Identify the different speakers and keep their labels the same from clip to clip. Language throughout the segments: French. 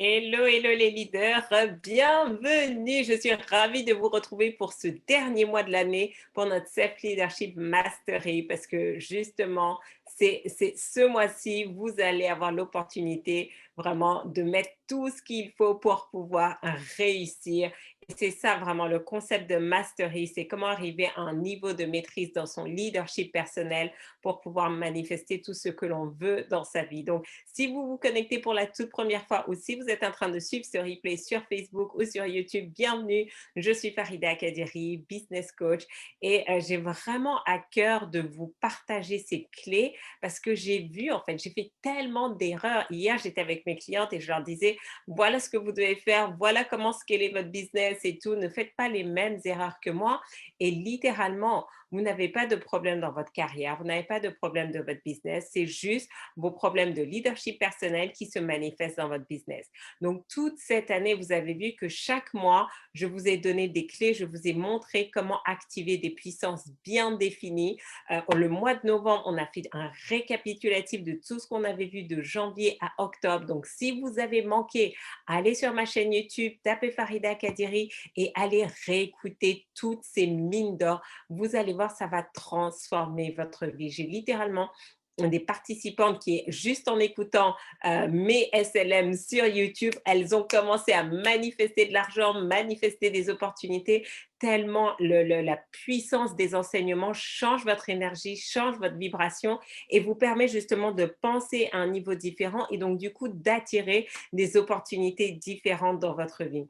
Speaker 1: Hello, hello les leaders, bienvenue. Je suis ravie de vous retrouver pour ce dernier mois de l'année pour notre Self Leadership Mastery parce que justement, c'est ce mois-ci, vous allez avoir l'opportunité vraiment de mettre tout ce qu'il faut pour pouvoir réussir. Et c'est ça vraiment le concept de mastery, c'est comment arriver à un niveau de maîtrise dans son leadership personnel pour pouvoir manifester tout ce que l'on veut dans sa vie. Donc, si vous vous connectez pour la toute première fois ou si vous êtes en train de suivre ce replay sur Facebook ou sur YouTube, bienvenue. Je suis Farida Kadiri, business coach et j'ai vraiment à cœur de vous partager ces clés parce que j'ai fait tellement d'erreurs. Hier, j'étais avec mes clientes et je leur disais, voilà ce que vous devez faire, voilà comment scaler votre business et tout. Ne faites pas les mêmes erreurs que moi. Et littéralement, vous n'avez pas de problème dans votre carrière, vous n'avez pas de problème de votre business, c'est juste vos problèmes de leadership personnel qui se manifestent dans votre business. Donc, toute cette année, vous avez vu que chaque mois, je vous ai donné des clés, je vous ai montré comment activer des puissances bien définies. Le mois de novembre, on a fait un récapitulatif de tout ce qu'on avait vu de janvier à octobre. Donc, si vous avez manqué, allez sur ma chaîne YouTube, tapez Farida Kadiri et allez réécouter toutes ces mines d'or. Vous allez voir, ça va transformer votre vie. J'ai littéralement des participantes qui, juste en écoutant mes SLM sur YouTube, elles ont commencé à manifester de l'argent, manifester des opportunités, tellement la puissance des enseignements change votre énergie, change votre vibration et vous permet justement de penser à un niveau différent et donc du coup d'attirer des opportunités différentes dans votre vie.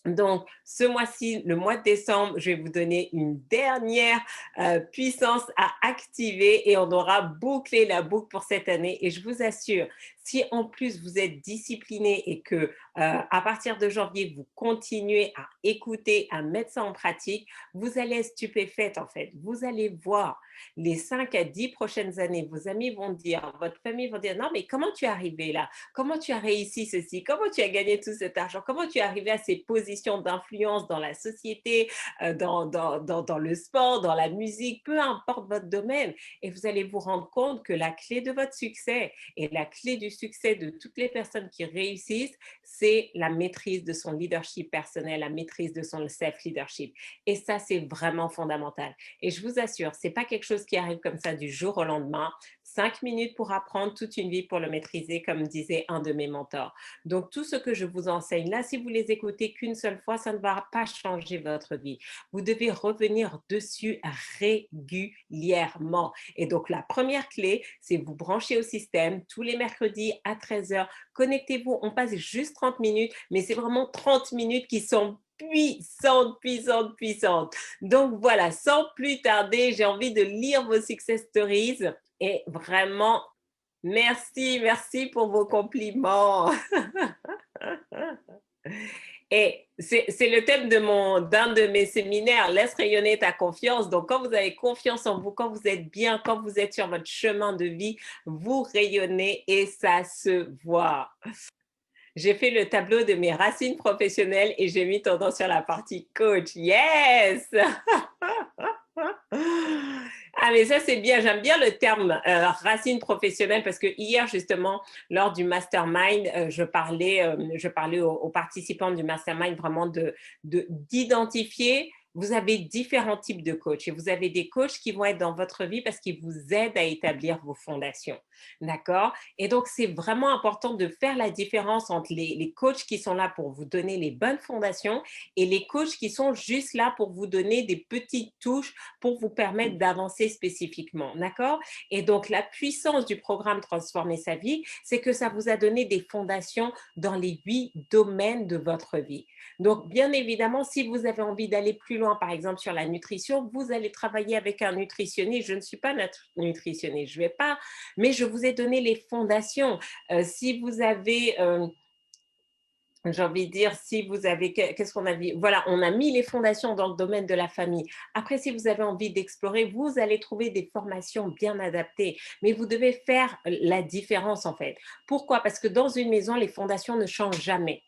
Speaker 1: Donc, ce mois-ci, le mois de décembre, je vais vous donner une dernière puissance à activer et on aura bouclé la boucle pour cette année. Et je vous assure, si en plus vous êtes discipliné et que à partir de janvier, vous continuez à écouter, à mettre ça en pratique, vous allez être stupéfaite en fait. Vous allez voir les 5 à 10 prochaines années, vos amis vont dire, votre famille vont dire, non mais comment tu es arrivé là? Comment tu as réussi ceci? Comment tu as gagné tout cet argent? Comment tu es arrivé à ces positions d'influence dans la société, dans le sport, dans la musique, peu importe votre domaine. Et vous allez vous rendre compte que la clé de votre succès et la clé du succès de toutes les personnes qui réussissent, c'est la maîtrise de son leadership personnel, la maîtrise de son self-leadership. Et ça, c'est vraiment fondamental. Et je vous assure, ce n'est pas quelque chose qui arrive comme ça du jour au lendemain. 5 minutes pour apprendre, toute une vie pour le maîtriser, comme disait un de mes mentors. Donc, tout ce que je vous enseigne là, si vous les écoutez qu'une seule fois, ça ne va pas changer votre vie. Vous devez revenir dessus régulièrement. Et donc, la première clé, c'est vous brancher au système tous les mercredis à 13 heures. Connectez-vous, on passe juste 30 minutes, mais c'est vraiment 30 minutes qui sont puissantes, puissantes, puissantes. Donc voilà, sans plus tarder, j'ai envie de lire vos success stories et vraiment, merci, merci pour vos compliments. Et c'est le thème d'un de mes séminaires, laisse rayonner ta confiance. Donc, quand vous avez confiance en vous, quand vous êtes bien, quand vous êtes sur votre chemin de vie, vous rayonnez et ça se voit. J'ai fait le tableau de mes racines professionnelles et j'ai mis tendance sur la partie coach. Yes! Ah, mais ça, c'est bien. J'aime bien le terme racine professionnelle parce que hier, justement, lors du mastermind, je parlais aux participants du mastermind vraiment d'identifier. Vous avez différents types de coachs et vous avez des coachs qui vont être dans votre vie parce qu'ils vous aident à établir vos fondations. D'accord? Et donc, c'est vraiment important de faire la différence entre les coachs qui sont là pour vous donner les bonnes fondations et les coachs qui sont juste là pour vous donner des petites touches pour vous permettre d'avancer spécifiquement. D'accord? Et donc, la puissance du programme Transformer sa vie, c'est que ça vous a donné des fondations dans les 8 domaines de votre vie. Donc, bien évidemment, si vous avez envie d'aller plus loin, par exemple sur la nutrition, vous allez travailler avec un nutritionniste. Je ne suis pas nutritionniste, je ne vais pas, mais je vous ai donné les fondations. Si vous avez j'ai envie de dire, si vous avez, qu'est-ce qu'on a dit? Voilà, on a mis les fondations dans le domaine de la famille. Après, si vous avez envie d'explorer, vous allez trouver des formations bien adaptées. Mais vous devez faire la différence, en fait. Pourquoi? Parce que dans une maison, les fondations ne changent jamais.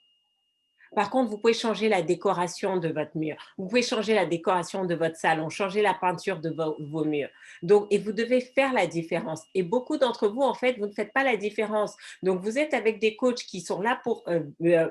Speaker 1: Par contre, vous pouvez changer la décoration de votre mur. Vous pouvez changer la décoration de votre salon, changer la peinture de vos murs. Donc, et vous devez faire la différence. Et beaucoup d'entre vous, en fait, vous ne faites pas la différence. Donc, vous êtes avec des coachs qui sont là pour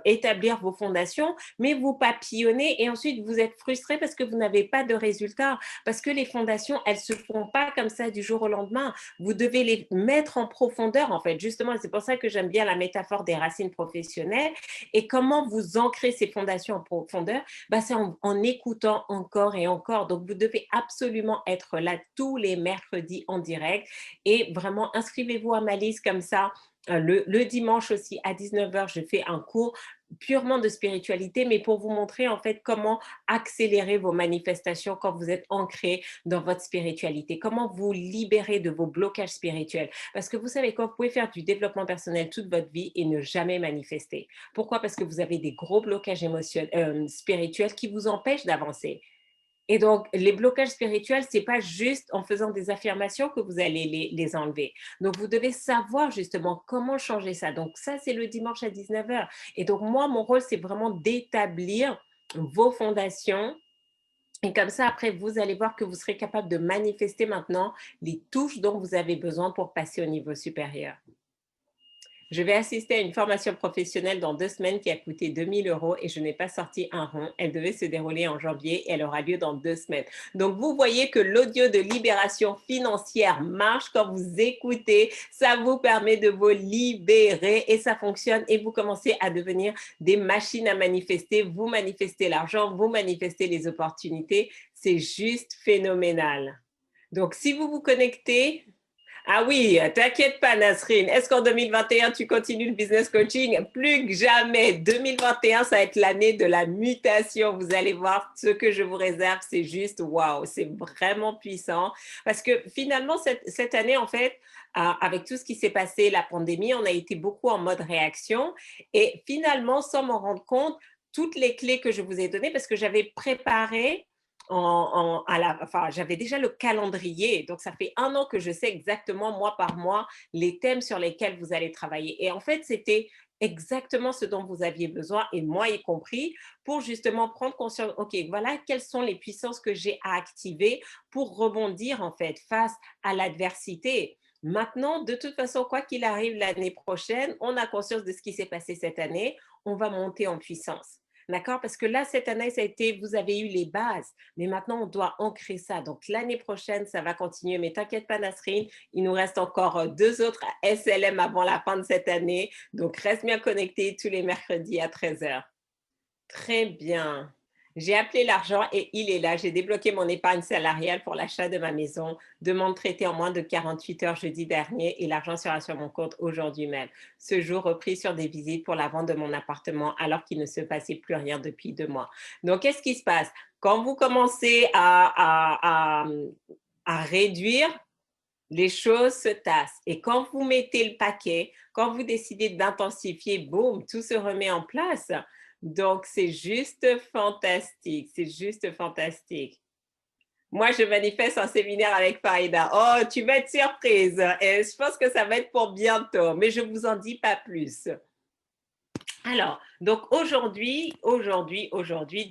Speaker 1: établir vos fondations, mais vous papillonnez et ensuite vous êtes frustré parce que vous n'avez pas de résultats. Parce que les fondations, elles ne se font pas comme ça du jour au lendemain. Vous devez les mettre en profondeur, en fait. Justement, c'est pour ça que j'aime bien la métaphore des racines professionnelles. Et comment vous ancrer ces fondations en profondeur? Bah, c'est en écoutant encore et encore. Donc, vous devez absolument être là tous les mercredis en direct et vraiment inscrivez-vous à ma liste comme ça. Le dimanche aussi à 19h, je fais un cours purement de spiritualité, mais pour vous montrer en fait comment accélérer vos manifestations quand vous êtes ancré dans votre spiritualité, comment vous libérer de vos blocages spirituels. Parce que vous savez quoi, vous pouvez faire du développement personnel toute votre vie et ne jamais manifester. Pourquoi? Parce que vous avez des gros blocages émotionnels, spirituels qui vous empêchent d'avancer. Et donc, les blocages spirituels, c'est pas juste en faisant des affirmations que vous allez les enlever. Donc, vous devez savoir justement comment changer ça. Donc, ça, c'est le dimanche à 19h. Et donc, moi, mon rôle, c'est vraiment d'établir vos fondations. Et comme ça, après, vous allez voir que vous serez capable de manifester maintenant les touches dont vous avez besoin pour passer au niveau supérieur. Je vais assister à une formation professionnelle dans 2 semaines qui a coûté 2 000 € et je n'ai pas sorti un rond. Elle devait se dérouler en janvier et elle aura lieu dans 2 semaines. Donc, vous voyez que l'audio de libération financière marche quand vous écoutez. Ça vous permet de vous libérer et ça fonctionne et vous commencez à devenir des machines à manifester. Vous manifestez l'argent, vous manifestez les opportunités. C'est juste phénoménal. Donc, si vous vous connectez, ah oui, t'inquiète pas, Nasrine. Est-ce qu'en 2021, tu continues le business coaching? Plus que jamais. 2021, ça va être l'année de la mutation. Vous allez voir ce que je vous réserve. C'est juste waouh. C'est vraiment puissant. Parce que finalement, cette année, en fait, avec tout ce qui s'est passé, la pandémie, on a été beaucoup en mode réaction. Et finalement, sans m'en rendre compte, toutes les clés que je vous ai données, parce que j'avais préparé enfin, j'avais déjà le calendrier, donc ça fait 1 an que je sais exactement mois par mois les thèmes sur lesquels vous allez travailler. Et en fait, c'était exactement ce dont vous aviez besoin, et moi y compris, pour justement prendre conscience, ok, voilà quelles sont les puissances que j'ai à activer pour rebondir en fait face à l'adversité. Maintenant, de toute façon, quoi qu'il arrive l'année prochaine, on a conscience de ce qui s'est passé cette année, on va monter en puissance. D'accord? Parce que là, cette année, ça a été, vous avez eu les bases, mais maintenant, on doit ancrer ça. Donc, l'année prochaine, ça va continuer. Mais t'inquiète pas, Nasrine, il nous reste encore 2 autres SLM avant la fin de cette année. Donc, reste bien connecté tous les mercredis à 13h. Très bien. J'ai appelé l'argent et il est là. J'ai débloqué mon épargne salariale pour l'achat de ma maison. Demande traitée en moins de 48 heures jeudi dernier et l'argent sera sur mon compte aujourd'hui même. Ce jour repris sur des visites pour la vente de mon appartement alors qu'il ne se passait plus rien depuis 2 mois. Donc, qu'est-ce qui se passe? Quand vous commencez à réduire, les choses se tassent. Et quand vous mettez le paquet, quand vous décidez d'intensifier, boum, tout se remet en place. Donc, c'est juste fantastique. C'est juste fantastique. Moi, je manifeste un séminaire avec Faïda. Oh, tu vas être surprise. Et je pense que ça va être pour bientôt, mais je ne vous en dis pas plus. Alors, donc aujourd'hui,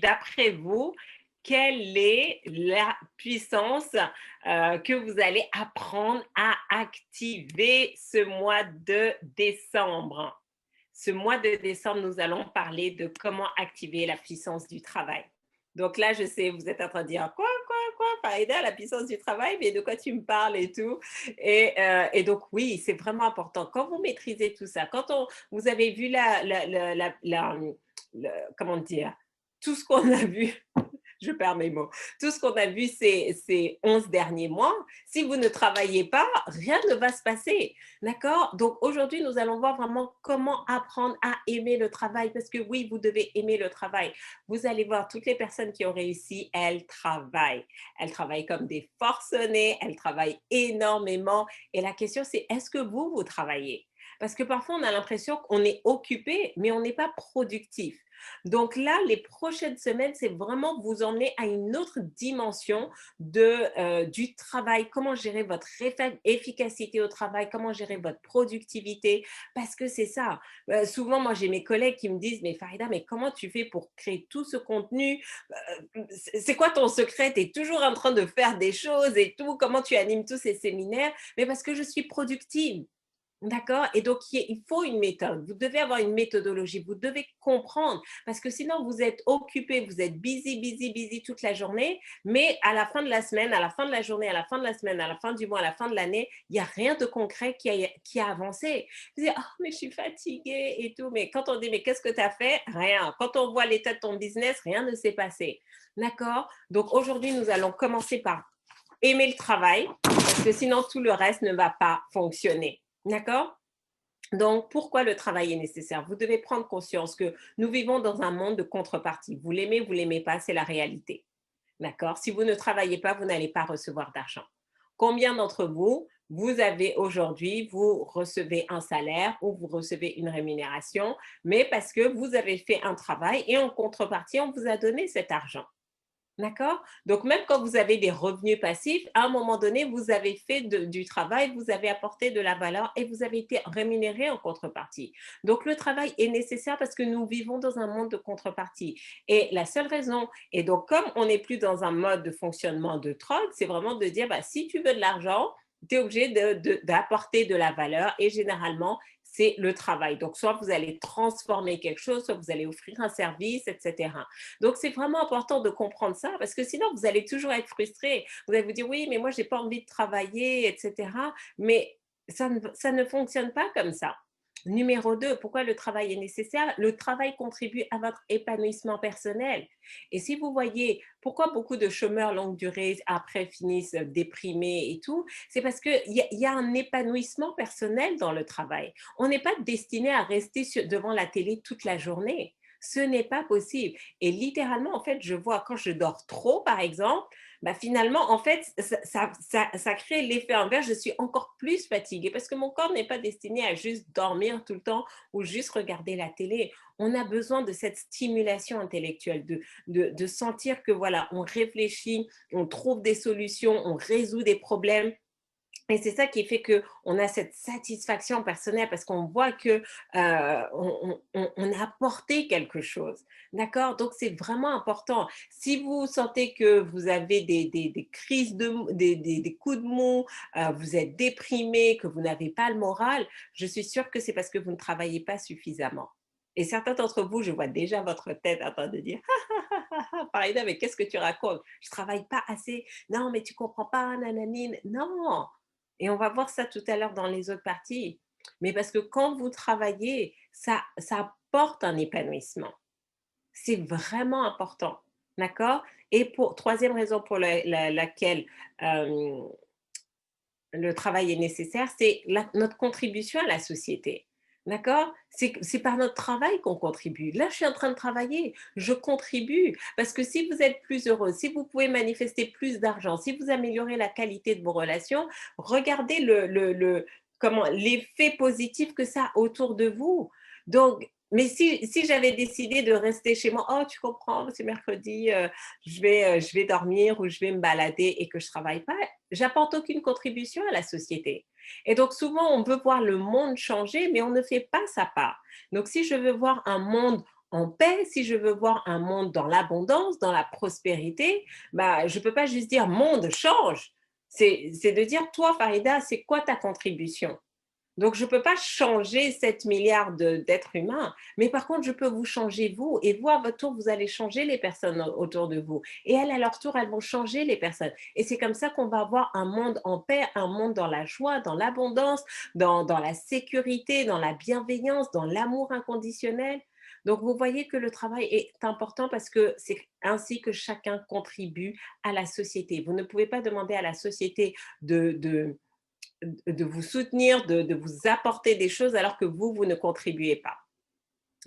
Speaker 1: d'après vous, quelle est la puissance que vous allez apprendre à activer ce mois de décembre? Ce mois de décembre, nous allons parler de comment activer la puissance du travail. Donc là, je sais, vous êtes en train de dire quoi, Farida, la puissance du travail, mais de quoi tu me parles et tout. Et donc, oui, c'est vraiment important. Quand vous maîtrisez tout ça, vous avez vu comment dire, tout ce qu'on a vu, je perds mes mots, tout ce qu'on a vu ces 11 derniers mois, si vous ne travaillez pas, rien ne va se passer. D'accord? Donc aujourd'hui, nous allons voir vraiment comment apprendre à aimer le travail, parce que oui, vous devez aimer le travail. Vous allez voir, toutes les personnes qui ont réussi, elles travaillent. Elles travaillent comme des forcenés, elles travaillent énormément. Et la question, c'est est-ce que vous travaillez? Parce que parfois, on a l'impression qu'on est occupé, mais on n'est pas productif. Donc là, les prochaines semaines, c'est vraiment vous emmener à une autre dimension du travail, comment gérer votre efficacité au travail, comment gérer votre productivité, parce que c'est ça. Souvent, moi, j'ai mes collègues qui me disent, mais Farida, mais comment tu fais pour créer tout ce contenu? C'est quoi ton secret? Tu es toujours en train de faire des choses et tout. Comment tu animes tous ces séminaires? Mais parce que je suis productive. D'accord? Et donc, il faut une méthode. Vous devez avoir une méthodologie. Vous devez comprendre parce que sinon, vous êtes occupé, vous êtes busy, busy, busy toute la journée. Mais à la fin de la semaine, à la fin de la journée, à la fin de la semaine, à la fin du mois, à la fin de l'année, il n'y a rien de concret qui a avancé. Vous dites, oh, mais je suis fatiguée et tout. Mais quand on dit, mais qu'est-ce que tu as fait? Rien. Quand on voit l'état de ton business, rien ne s'est passé. D'accord? Donc, aujourd'hui, nous allons commencer par aimer le travail parce que sinon, tout le reste ne va pas fonctionner. D'accord? Donc, pourquoi le travail est nécessaire? Vous devez prendre conscience que nous vivons dans un monde de contrepartie. Vous l'aimez pas, c'est la réalité. D'accord? Si vous ne travaillez pas, vous n'allez pas recevoir d'argent. Combien d'entre vous, vous avez aujourd'hui, vous recevez un salaire ou vous recevez une rémunération, mais parce que vous avez fait un travail et en contrepartie, on vous a donné cet argent. D'accord? Donc, même quand vous avez des revenus passifs, à un moment donné, vous avez fait du travail, vous avez apporté de la valeur et vous avez été rémunéré en contrepartie. Donc, le travail est nécessaire parce que nous vivons dans un monde de contrepartie. Et la seule raison, et donc comme on n'est plus dans un mode de fonctionnement de troc, c'est vraiment de dire, bah, si tu veux de l'argent, tu es obligé d'apporter de la valeur et généralement, c'est le travail. Donc, soit vous allez transformer quelque chose, soit vous allez offrir un service, etc. Donc, c'est vraiment important de comprendre ça parce que sinon, vous allez toujours être frustré. Vous allez vous dire, oui, mais moi, je n'ai pas envie de travailler, etc. Mais ça ne fonctionne pas comme ça. Numéro 2, pourquoi le travail est nécessaire? Le travail contribue à votre épanouissement personnel. Et si vous voyez pourquoi beaucoup de chômeurs longue durée après finissent déprimés et tout, c'est parce qu'il y a un épanouissement personnel dans le travail. On n'est pas destiné à rester devant la télé toute la journée. Ce n'est pas possible. Et littéralement, en fait, je vois quand je dors trop, par exemple, bah finalement, en fait, ça crée l'effet inverse. Je suis encore plus fatiguée parce que mon corps n'est pas destiné à juste dormir tout le temps ou juste regarder la télé. On a besoin de cette stimulation intellectuelle, de sentir que voilà, on réfléchit, on trouve des solutions, on résout des problèmes. Et c'est ça qui fait qu'on a cette satisfaction personnelle parce qu'on voit que on a apporté quelque chose. D'accord? Donc, c'est vraiment important. Si vous sentez que vous avez des crises, des coups de mou, vous êtes déprimé, que vous n'avez pas le moral, je suis sûre que c'est parce que vous ne travaillez pas suffisamment. Et certains d'entre vous, je vois déjà votre tête en train de dire Farida, mais qu'est-ce que tu racontes? Je ne travaille pas assez. Non, mais tu ne comprends pas, nananine. Non, et on va voir ça tout à l'heure dans les autres parties. Mais parce que quand vous travaillez, ça apporte un épanouissement. C'est vraiment important. D'accord? Et troisième raison pour laquelle le travail est nécessaire, c'est notre contribution à la société. D'accord? C'est par notre travail qu'on contribue. Là, je suis en train de travailler, je contribue. Parce que si vous êtes plus heureux, si vous pouvez manifester plus d'argent, si vous améliorez la qualité de vos relations, regardez l'effet positif que ça a autour de vous. Donc, mais si j'avais décidé de rester chez moi, oh, tu comprends, c'est mercredi, je vais dormir ou je vais me balader et que je ne travaille pas, j'apporte aucune contribution à la société. Et donc, souvent, on veut voir le monde changer, mais on ne fait pas sa part. Donc, si je veux voir un monde en paix, si je veux voir un monde dans l'abondance, dans la prospérité, bah, je ne peux pas juste dire monde change. C'est de dire, toi, Farida, c'est quoi ta contribution? Donc, je ne peux pas changer 7 milliards d'êtres humains, mais par contre, je peux vous changer vous. Et vous, à votre tour, vous allez changer les personnes autour de vous. Et elles, à leur tour, elles vont changer les personnes. Et c'est comme ça qu'on va avoir un monde en paix, un monde dans la joie, dans l'abondance, dans la sécurité, dans la bienveillance, dans l'amour inconditionnel. Donc, vous voyez que le travail est important parce que c'est ainsi que chacun contribue à la société. Vous ne pouvez pas demander à la société de vous soutenir, de vous apporter des choses alors que vous ne contribuez pas.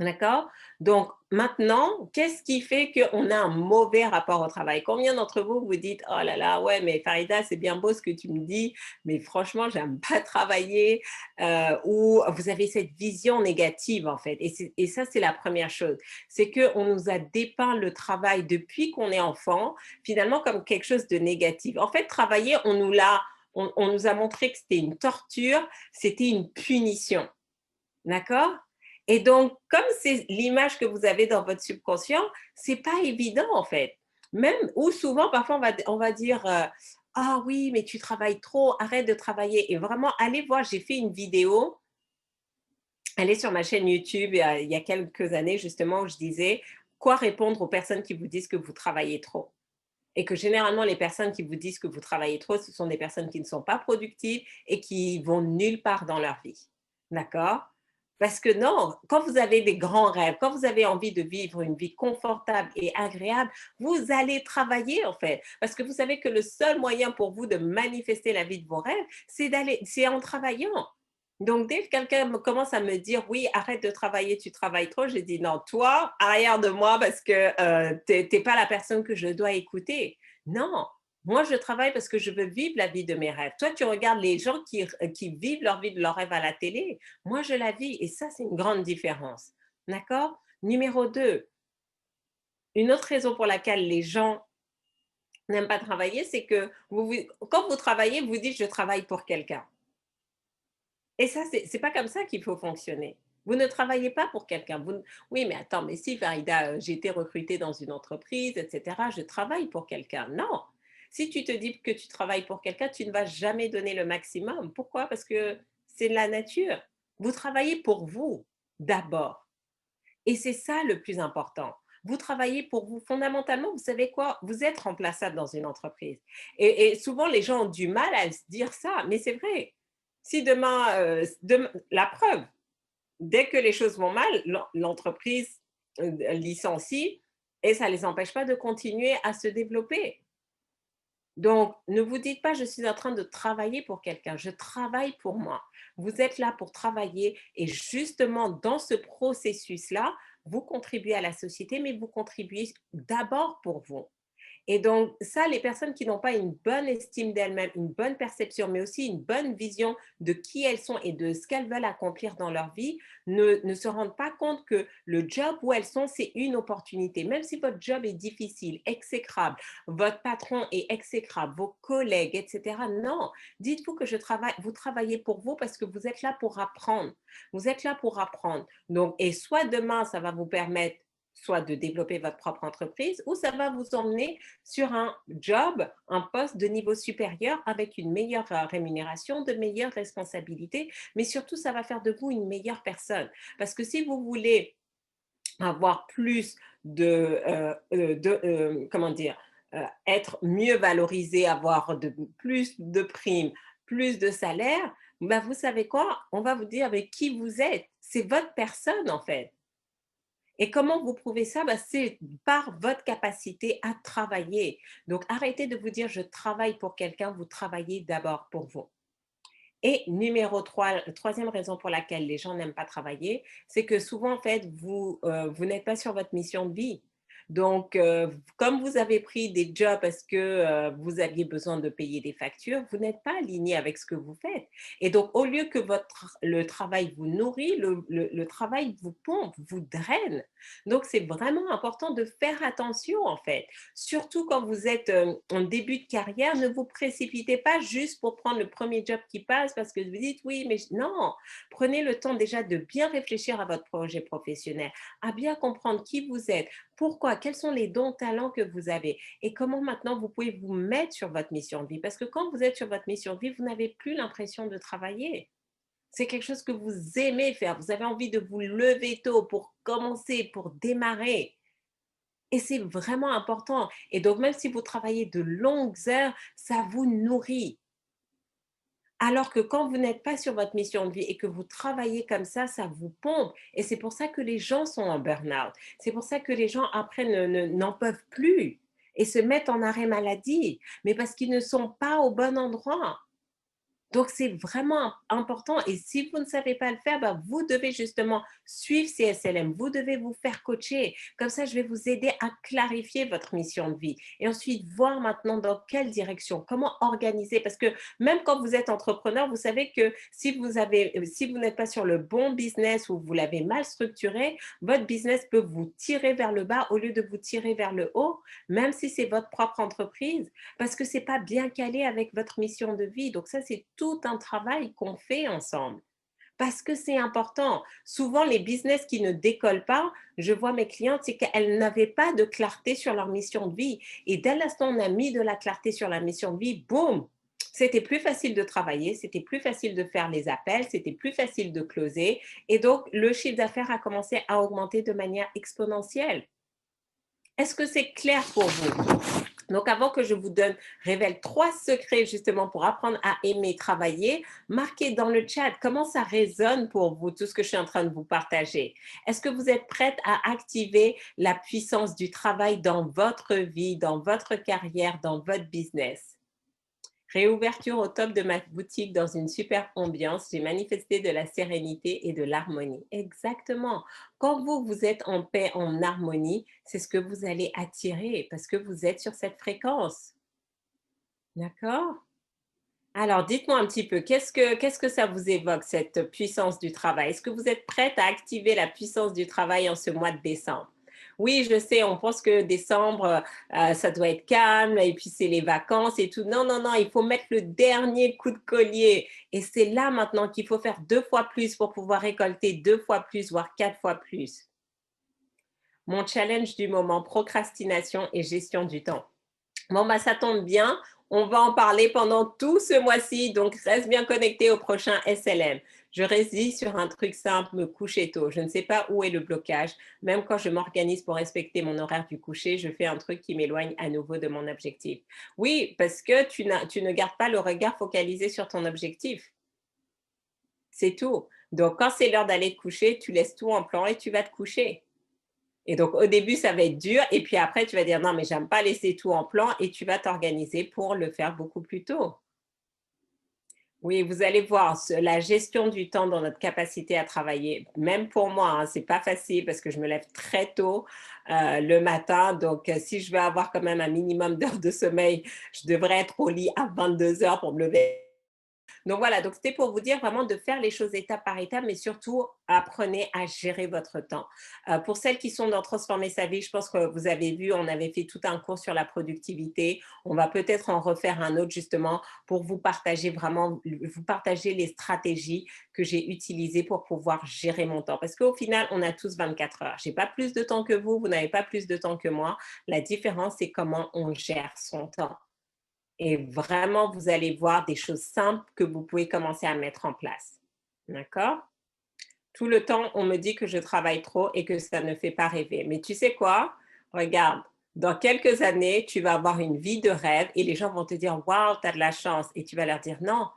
Speaker 1: D'accord? Donc maintenant, qu'est-ce qui fait qu'on a un mauvais rapport au travail? Combien d'entre vous vous dites: «Oh là là, ouais, mais Farida, c'est bien beau ce que tu me dis, mais franchement, j'aime pas travailler», ou vous avez cette vision négative, en fait, et ça, c'est la première chose. C'est qu'on nous a dépeint le travail depuis qu'on est enfant, finalement, comme quelque chose de négatif. En fait, travailler, on nous a montré que c'était une torture, c'était une punition. D'accord? Et donc, comme c'est l'image que vous avez dans votre subconscient, c'est pas évident en fait. Même ou souvent, parfois, on va dire ah oui, mais tu travailles trop, arrête de travailler. Et vraiment, allez voir, j'ai fait une vidéo, elle est sur ma chaîne YouTube il y a quelques années, justement, où je disais quoi répondre aux personnes qui vous disent que vous travaillez trop. Et que généralement, les personnes qui vous disent que vous travaillez trop, ce sont des personnes qui ne sont pas productives et qui vont nulle part dans leur vie. D'accord? Parce que non, quand vous avez des grands rêves, quand vous avez envie de vivre une vie confortable et agréable, vous allez travailler en fait. Parce que vous savez que le seul moyen pour vous de manifester la vie de vos rêves, c'est en travaillant. Donc, dès que quelqu'un commence à me dire, oui, arrête de travailler, tu travailles trop, j'ai dit, non, toi, arrière de moi parce que tu n'es pas la personne que je dois écouter. Non, moi, je travaille parce que je veux vivre la vie de mes rêves. Toi, tu regardes les gens qui vivent leur vie de leur rêve à la télé. Moi, je la vis et ça, c'est une grande différence. D'accord? Numéro 2, une autre raison pour laquelle les gens n'aiment pas travailler, c'est que quand vous travaillez, vous dites, je travaille pour quelqu'un. Et ça, c'est pas comme ça qu'il faut fonctionner. Vous ne travaillez pas pour quelqu'un. Oui, mais attends, mais si Farida, j'ai été recrutée dans une entreprise, et cetera, je travaille pour quelqu'un. Non! Si tu te dis que tu travailles pour quelqu'un, tu ne vas jamais donner le maximum. Pourquoi? Parce que c'est la nature. Vous travaillez pour vous, d'abord. Et c'est ça le plus important. Vous travaillez pour vous. Fondamentalement, vous savez quoi? Vous êtes remplaçable dans une entreprise. Et souvent, les gens ont du mal à se dire ça, mais c'est vrai. Si demain, la preuve, dès que les choses vont mal, l'entreprise licencie et ça ne les empêche pas de continuer à se développer. Donc, ne vous dites pas, je suis en train de travailler pour quelqu'un, je travaille pour moi. Vous êtes là pour travailler et justement, dans ce processus-là, vous contribuez à la société, mais vous contribuez d'abord pour vous. Et donc, ça, les personnes qui n'ont pas une bonne estime d'elles-mêmes, une bonne perception, mais aussi une bonne vision de qui elles sont et de ce qu'elles veulent accomplir dans leur vie, ne se rendent pas compte que le job où elles sont, c'est une opportunité. Même si votre job est difficile, exécrable, votre patron est exécrable, vos collègues, etc. Non, dites-vous que vous travaillez pour vous parce que vous êtes là pour apprendre. Vous êtes là pour apprendre. Donc, et soit demain, ça va vous permettre soit de développer votre propre entreprise, ou ça va vous emmener sur un job, un poste de niveau supérieur avec une meilleure rémunération, de meilleures responsabilités, mais surtout, ça va faire de vous une meilleure personne. Parce que si vous voulez avoir plus comment dire, être mieux valorisé, avoir plus de primes, plus de salaire, ben vous savez quoi? On va vous dire mais qui vous êtes. C'est votre personne en fait. Et comment vous prouvez ça? Bah, c'est par votre capacité à travailler. Donc, arrêtez de vous dire je travaille pour quelqu'un, vous travaillez d'abord pour vous. Et numéro 3, troisième raison pour laquelle les gens n'aiment pas travailler, c'est que souvent, en fait, vous n'êtes pas sur votre mission de vie. Donc, comme vous avez pris des jobs parce que vous aviez besoin de payer des factures, vous n'êtes pas aligné avec ce que vous faites. Et donc, au lieu que le travail vous nourrit, le travail vous pompe, vous draine. Donc, c'est vraiment important de faire attention, en fait. Surtout quand vous êtes en début de carrière, ne vous précipitez pas juste pour prendre le premier job qui passe parce que vous dites oui, mais non. Prenez le temps déjà de bien réfléchir à votre projet professionnel, à bien comprendre qui vous êtes, pourquoi, quels sont les dons, talents que vous avez et comment maintenant vous pouvez vous mettre sur votre mission de vie. Parce que quand vous êtes sur votre mission de vie, vous n'avez plus l'impression de travailler. C'est quelque chose que vous aimez faire. Vous avez envie de vous lever tôt pour commencer, pour démarrer. Et c'est vraiment important. Et donc, même si vous travaillez de longues heures, ça vous nourrit. Alors que quand vous n'êtes pas sur votre mission de vie et que vous travaillez comme ça vous pompe. Et c'est pour ça que les gens sont en burn-out. C'est pour ça que les gens après n'en peuvent plus et se mettent en arrêt maladie. Mais parce qu'ils ne sont pas au bon endroit. Donc, c'est vraiment important et si vous ne savez pas le faire, bah, vous devez justement suivre ces SLM, vous devez vous faire coacher. Comme ça, je vais vous aider à clarifier votre mission de vie et ensuite voir maintenant dans quelle direction, comment organiser. Parce que même quand vous êtes entrepreneur, vous savez que si vous n'êtes pas sur le bon business ou vous l'avez mal structuré, votre business peut vous tirer vers le bas au lieu de vous tirer vers le haut, même si c'est votre propre entreprise, parce que c'est pas bien calé avec votre mission de vie. Donc ça, c'est tout un travail qu'on fait ensemble. Parce que c'est important. Souvent, les business qui ne décollent pas, je vois mes clientes, c'est qu'elles n'avaient pas de clarté sur leur mission de vie. Et dès l'instant où on a mis de la clarté sur la mission de vie, boum, c'était plus facile de travailler, c'était plus facile de faire les appels, c'était plus facile de closer. Et donc, le chiffre d'affaires a commencé à augmenter de manière exponentielle. Est-ce que c'est clair pour vous? Donc, avant que je vous révèle 3 secrets justement pour apprendre à aimer travailler, marquez dans le chat comment ça résonne pour vous, tout ce que je suis en train de vous partager. Est-ce que vous êtes prête à activer la puissance du travail dans votre vie, dans votre carrière, dans votre business? Réouverture au top de ma boutique dans une super ambiance. J'ai manifesté de la sérénité et de l'harmonie. Exactement. Quand vous êtes en paix, en harmonie, c'est ce que vous allez attirer parce que vous êtes sur cette fréquence. D'accord? Alors, dites-moi un petit peu, qu'est-ce que ça vous évoque, cette puissance du travail? Est-ce que vous êtes prête à activer la puissance du travail en ce mois de décembre? Oui, je sais, on pense que décembre, ça doit être calme et puis c'est les vacances et tout. Non, non, non, il faut mettre le dernier coup de collier. Et c'est là maintenant qu'il faut faire 2 fois plus pour pouvoir récolter 2 fois plus, voire 4 fois plus. Mon challenge du moment, procrastination et gestion du temps. Bon, bah, ça tombe bien. On va en parler pendant tout ce mois-ci, donc reste bien connecté au prochain SLM. Je résiste sur un truc simple, me coucher tôt. Je ne sais pas où est le blocage. Même quand je m'organise pour respecter mon horaire du coucher, je fais un truc qui m'éloigne à nouveau de mon objectif. Oui, parce que tu ne gardes pas le regard focalisé sur ton objectif. C'est tout. Donc, quand c'est l'heure d'aller te coucher, tu laisses tout en plan et tu vas te coucher. Et donc, au début, ça va être dur. Et puis après, tu vas dire, non, mais j'aime pas laisser tout en plan et tu vas t'organiser pour le faire beaucoup plus tôt. Oui, vous allez voir, la gestion du temps dans notre capacité à travailler, même pour moi, hein, c'est pas facile parce que je me lève très tôt le matin. Donc, si je veux avoir quand même un minimum d'heures de sommeil, je devrais être au lit à 22 heures pour me lever. Donc voilà, donc c'était pour vous dire vraiment de faire les choses étape par étape, mais surtout apprenez à gérer votre temps. Pour celles qui sont dans Transformer sa vie, je pense que vous avez vu, on avait fait tout un cours sur la productivité. On va peut-être en refaire un autre justement pour vous partager vraiment, vous partager les stratégies que j'ai utilisées pour pouvoir gérer mon temps. Parce qu'au final, on a tous 24 heures. Je n'ai pas plus de temps que vous n'avez pas plus de temps que moi. La différence, c'est comment on gère son temps. Et vraiment, vous allez voir des choses simples que vous pouvez commencer à mettre en place. D'accord? Tout le temps, on me dit que je travaille trop et que ça ne fait pas rêver. Mais tu sais quoi? Regarde, dans quelques années, tu vas avoir une vie de rêve et les gens vont te dire, waouh, tu as de la chance. Et tu vas leur dire, non,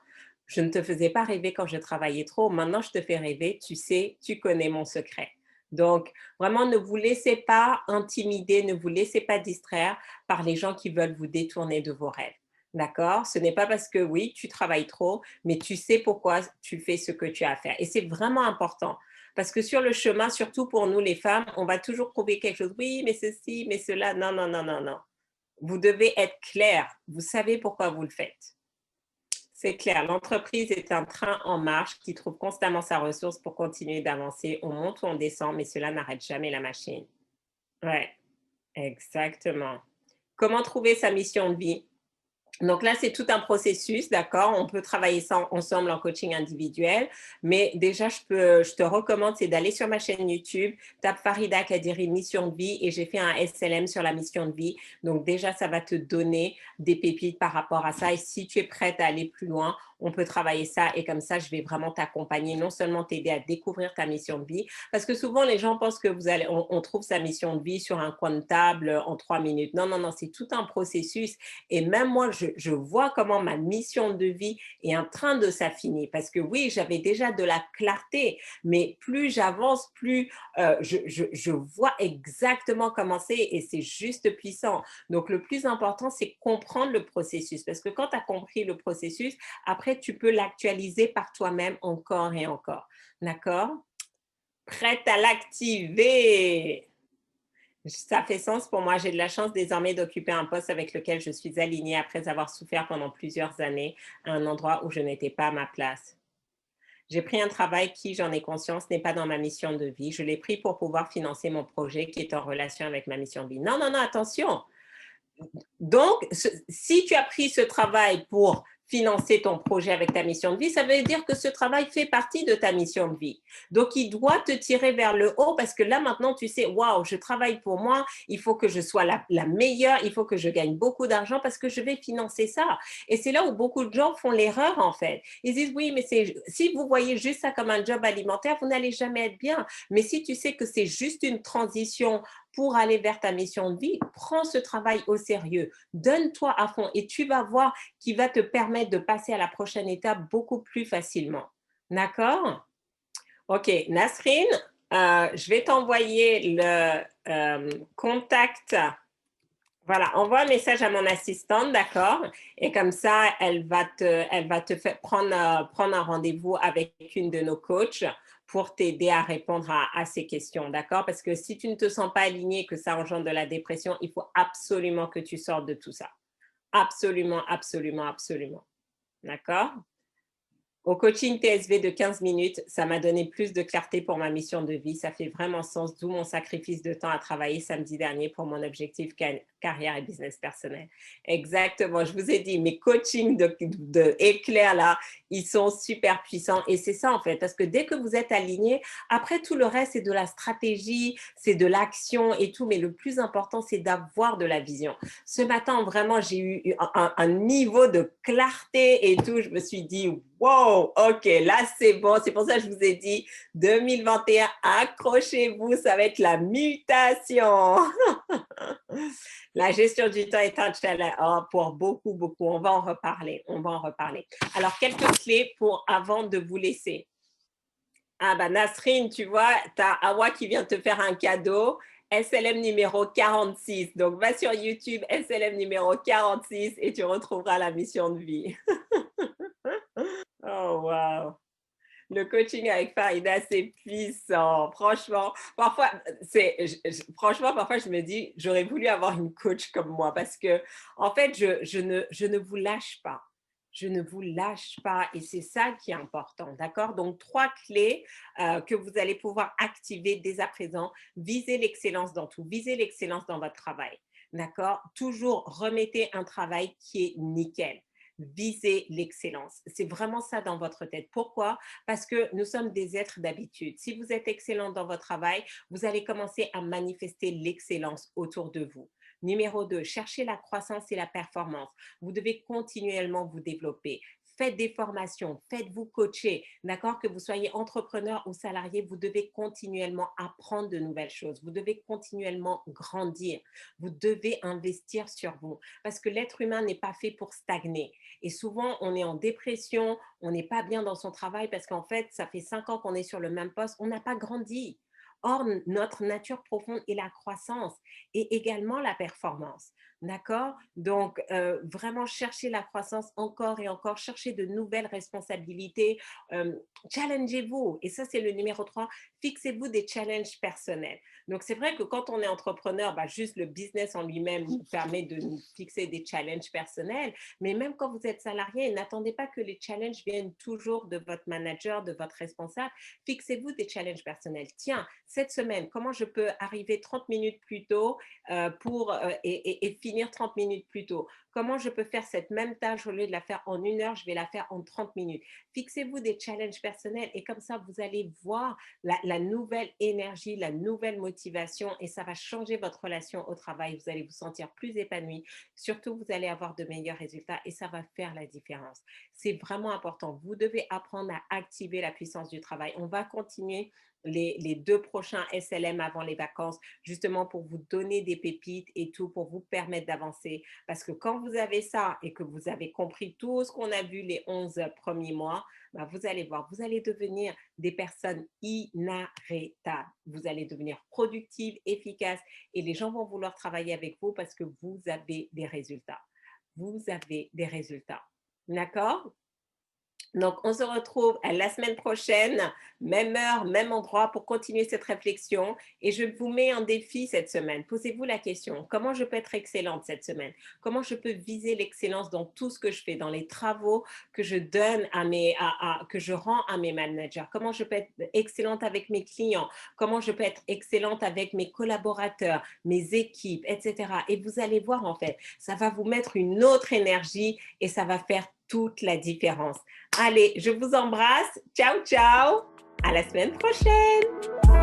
Speaker 1: je ne te faisais pas rêver quand je travaillais trop. Maintenant, je te fais rêver. Tu sais, tu connais mon secret. Donc, vraiment, ne vous laissez pas intimider, ne vous laissez pas distraire par les gens qui veulent vous détourner de vos rêves. D'accord? Ce n'est pas parce que oui, tu travailles trop, mais tu sais pourquoi tu fais ce que tu as à faire. Et c'est vraiment important. Parce que sur le chemin, surtout pour nous les femmes, on va toujours trouver quelque chose. Oui, mais ceci, mais cela. Non, non, non, non, non. Vous devez être clair. Vous savez pourquoi vous le faites. C'est clair. L'entreprise est un train en marche qui trouve constamment sa ressource pour continuer d'avancer. On monte ou on descend, mais cela n'arrête jamais la machine. Ouais, exactement. Comment trouver sa mission de vie? Donc là, c'est tout un processus, d'accord? On peut travailler ça ensemble en coaching individuel, mais déjà, je te recommande, c'est d'aller sur ma chaîne YouTube, tape Farida Kadiri mission de vie et j'ai fait un SLM sur la mission de vie. Donc déjà, ça va te donner des pépites par rapport à ça. Et si tu es prête à aller plus loin, on peut travailler ça et comme ça, je vais vraiment t'accompagner, non seulement t'aider à découvrir ta mission de vie, parce que souvent les gens pensent que on trouve sa mission de vie sur un coin de table en 3 minutes. Non, non, non, c'est tout un processus et même moi, je vois comment ma mission de vie est en train de s'affiner. Parce que oui, j'avais déjà de la clarté, mais plus j'avance, plus je vois exactement comment c'est et c'est juste puissant. Donc, le plus important, c'est comprendre le processus. Parce que quand tu as compris le processus, après, après, tu peux l'actualiser par toi-même encore et encore. D'accord? Prête à l'activer. Ça fait sens pour moi. J'ai de la chance désormais d'occuper un poste avec lequel je suis alignée après avoir souffert pendant plusieurs années à un endroit où je n'étais pas à ma place. J'ai pris un travail qui, j'en ai conscience, n'est pas dans ma mission de vie. Je l'ai pris pour pouvoir financer mon projet qui est en relation avec ma mission de vie. Non, non, non, attention. Donc, si tu as pris ce travail pour financer ton projet avec ta mission de vie, ça veut dire que ce travail fait partie de ta mission de vie. Donc, il doit te tirer vers le haut parce que là, maintenant, tu sais, waouh, je travaille pour moi, il faut que je sois la meilleure, il faut que je gagne beaucoup d'argent parce que je vais financer ça. Et c'est là où beaucoup de gens font l'erreur, en fait. Ils disent, oui, mais si vous voyez juste ça comme un job alimentaire, vous n'allez jamais être bien. Mais si tu sais que c'est juste une transition pour aller vers ta mission de vie, prends ce travail au sérieux, donne-toi à fond et tu vas voir qu'il va te permettre de passer à la prochaine étape beaucoup plus facilement. D'accord? Ok, Nasrine, je vais t'envoyer le contact. Voilà, envoie un message à mon assistante, d'accord? Et comme ça, elle va te faire prendre un rendez-vous avec une de nos coachs pour t'aider à répondre à ces questions, d'accord? Parce que si tu ne te sens pas aligné, que ça engendre de la dépression, il faut absolument que tu sortes de tout ça. Absolument, absolument, absolument. D'accord? Au coaching TSV de 15 minutes, ça m'a donné plus de clarté pour ma mission de vie. Ça fait vraiment sens, d'où mon sacrifice de temps à travailler samedi dernier pour mon objectif carrière et business personnel. Exactement, je vous ai dit, mes coachings de éclair là, ils sont super puissants. Et c'est ça en fait, parce que dès que vous êtes aligné, après tout le reste, c'est de la stratégie, c'est de l'action et tout. Mais le plus important, c'est d'avoir de la vision. Ce matin, vraiment, j'ai eu un niveau de clarté et tout. Je me suis dit, wow, ok, là c'est bon. C'est pour ça que je vous ai dit 2021, accrochez-vous, ça va être la mutation. La gestion du temps est un challenge pour beaucoup, beaucoup. On va en reparler. On va en reparler. Alors, quelques clés pour avant de vous laisser. Ah bah Nasrine, tu vois, tu as Awa qui vient te faire un cadeau. SLM numéro 46. Donc, va sur YouTube, SLM numéro 46 et tu retrouveras la mission de vie. Oh, wow. Le coaching avec Farida, c'est puissant. Franchement, franchement, parfois, je me dis, j'aurais voulu avoir une coach comme moi parce que, en fait, je ne vous lâche pas. Je ne vous lâche pas et c'est ça qui est important, d'accord? Donc, 3 clés que vous allez pouvoir activer dès à présent. Visez l'excellence dans tout, visez l'excellence dans votre travail, d'accord? Toujours remettez un travail qui est nickel. Visez l'excellence. C'est vraiment ça dans votre tête. Pourquoi? Parce que nous sommes des êtres d'habitude. Si vous êtes excellent dans votre travail, vous allez commencer à manifester l'excellence autour de vous. Numéro 2, cherchez la croissance et la performance. Vous devez continuellement vous développer. Faites des formations, faites-vous coacher, d'accord? Que vous soyez entrepreneur ou salarié, vous devez continuellement apprendre de nouvelles choses. Vous devez continuellement grandir. Vous devez investir sur vous parce que l'être humain n'est pas fait pour stagner. Et souvent, on est en dépression, on n'est pas bien dans son travail parce qu'en fait, ça fait 5 ans qu'on est sur le même poste, on n'a pas grandi. Or, notre nature profonde est la croissance et également la performance. D'accord? Donc, vraiment chercher la croissance encore et encore, chercher de nouvelles responsabilités, challengez-vous. Et ça, c'est le numéro 3. Fixez-vous des challenges personnels. Donc, c'est vrai que quand on est entrepreneur, bah, juste le business en lui-même nous permet de nous fixer des challenges personnels. Mais même quand vous êtes salarié, n'attendez pas que les challenges viennent toujours de votre manager, de votre responsable. Fixez-vous des challenges personnels. Tiens, cette semaine, comment je peux arriver 30 minutes plus tôt et finir 30 minutes plus tôt? Comment je peux faire cette même tâche au lieu de la faire en 1 heure, je vais la faire en 30 minutes. Fixez-vous des challenges personnels et comme ça, vous allez voir la nouvelle énergie, la nouvelle motivation et ça va changer votre relation au travail. Vous allez vous sentir plus épanoui. Surtout, vous allez avoir de meilleurs résultats et ça va faire la différence. C'est vraiment important. Vous devez apprendre à activer la puissance du travail. On va continuer les 2 prochains SLM avant les vacances, justement pour vous donner des pépites et tout, pour vous permettre d'avancer. Parce que quand vous avez ça et que vous avez compris tout ce qu'on a vu les 11 premiers mois, bah, vous allez voir, vous allez devenir des personnes inarrêtables. Vous allez devenir productives, efficaces et les gens vont vouloir travailler avec vous parce que vous avez des résultats. Vous avez des résultats. D'accord? Donc, on se retrouve la semaine prochaine, même heure, même endroit pour continuer cette réflexion. Et je vous mets en défi cette semaine. Posez-vous la question, comment je peux être excellente cette semaine? Comment je peux viser l'excellence dans tout ce que je fais, dans les travaux que je donne que je rends à mes managers? Comment je peux être excellente avec mes clients? Comment je peux être excellente avec mes collaborateurs, mes équipes, etc. Et vous allez voir, en fait, ça va vous mettre une autre énergie et ça va faire toute la différence. Allez, je vous embrasse. Ciao, ciao. À la semaine prochaine.